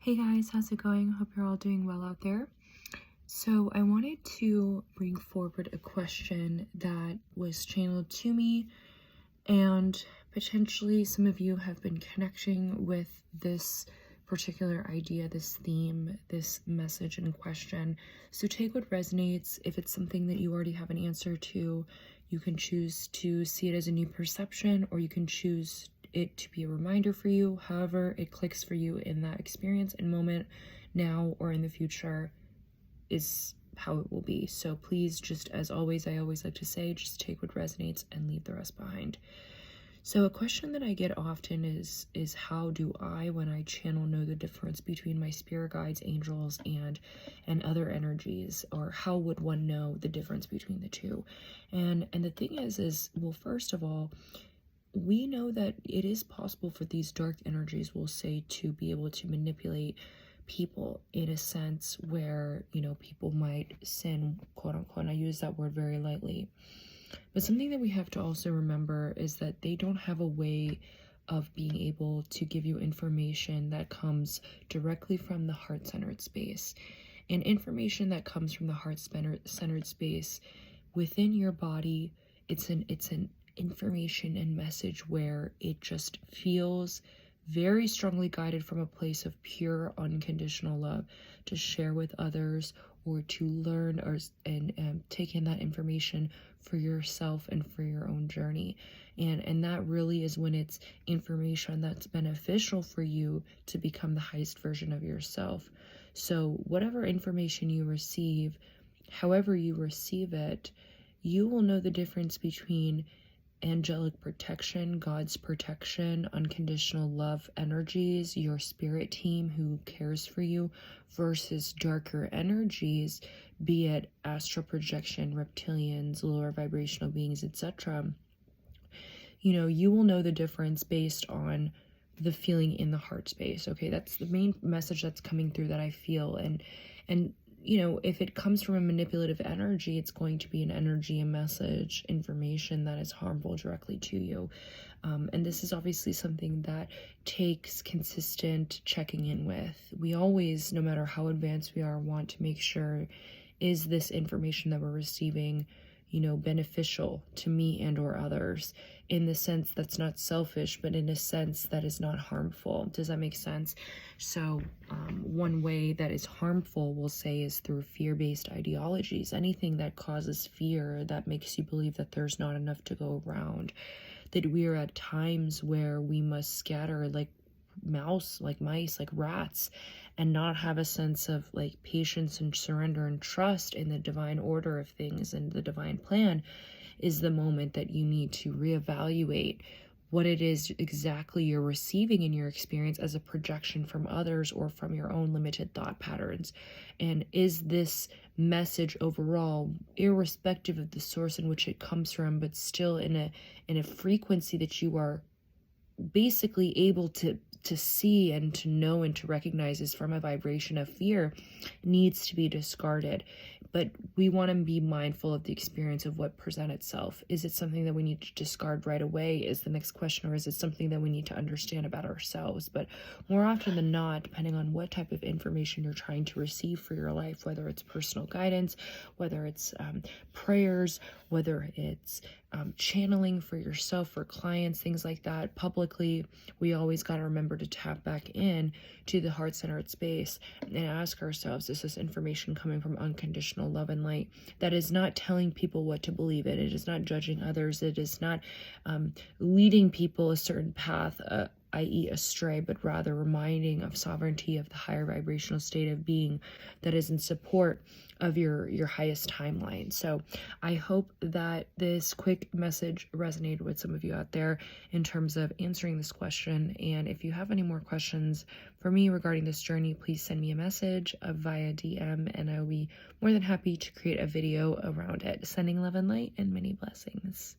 Hey guys, how's it going? Hope you're all doing well out there. So I wanted to bring forward a question that was channeled to me, and potentially some of you have been connecting with this particular idea, this theme, this message in question. So take what resonates. If it's something that you already have an answer to, you can choose to see it as a new perception, or you can choose it to be a reminder for you. However it clicks for you in that experience and moment, now or in the future, is how it will be. So please, just as always, I always like to say, just take what resonates and leave the rest behind. So a question that I get often is how do I, when I channel, know the difference between my spirit guides, angels, and other energies? Or how would one know the difference between the two? And the thing is, well, first of all, we know that it is possible for these dark energies, we'll say, to be able to manipulate people in a sense where, people might sin, quote unquote, and I use that word very lightly. But something that we have to also remember is that they don't have a way of being able to give you information that comes directly from the heart-centered space. And information that comes from the heart-centered space within your body, it's an information and message where it just feels very strongly guided from a place of pure unconditional love to share with others, or to learn and take in that information for yourself and for your own journey. And that really is when it's information that's beneficial for you to become the highest version of yourself. So whatever information you receive, however you receive it, you will know the difference between angelic protection, God's protection, unconditional love energies, your spirit team who cares for you, versus darker energies, be it astral projection, reptilians, lower vibrational beings, etc. You will know the difference based on the feeling in the heart space. Okay, that's the main message that's coming through that I feel. And if it comes from a manipulative energy, it's going to be an energy, a message, information that is harmful directly to you. And this is obviously something that takes consistent checking in with. We always, no matter how advanced we are, want to make sure, is this information that we're receiving, beneficial to me and or others, in the sense that's not selfish, but in a sense that is not harmful. Does that make sense? So one way that is harmful, we'll say, is through fear-based ideologies. Anything that causes fear, that makes you believe that there's not enough to go around, that we are at times where we must scatter like mice, like rats, and not have a sense of patience and surrender and trust in the divine order of things and the divine plan, is the moment that you need to reevaluate what it is exactly you're receiving in your experience as a projection from others or from your own limited thought patterns. And is this message overall, irrespective of the source in which it comes from, but still in a frequency that you are basically able to see and to know and to recognize is from a vibration of fear, needs to be discarded. But we want to be mindful of the experience of what presents itself. Is it something that we need to discard right away, is the next question, or is it something that we need to understand about ourselves? But more often than not, depending on what type of information you're trying to receive for your life, whether it's personal guidance, whether it's prayers, whether it's channeling for yourself, for clients, things like that, publicly, we always got to remember to tap back in to the heart-centered space and ask ourselves, is this information coming from unconditional love and light that is not telling people what to believe in? It is not judging others. It is not leading people a certain path, i.e. astray, but rather reminding of sovereignty of the higher vibrational state of being that is in support of your highest timeline. So I hope that this quick message resonated with some of you out there in terms of answering this question. And if you have any more questions for me regarding this journey, please send me a message via DM, and I will be more than happy to create a video around it. Sending love and light and many blessings.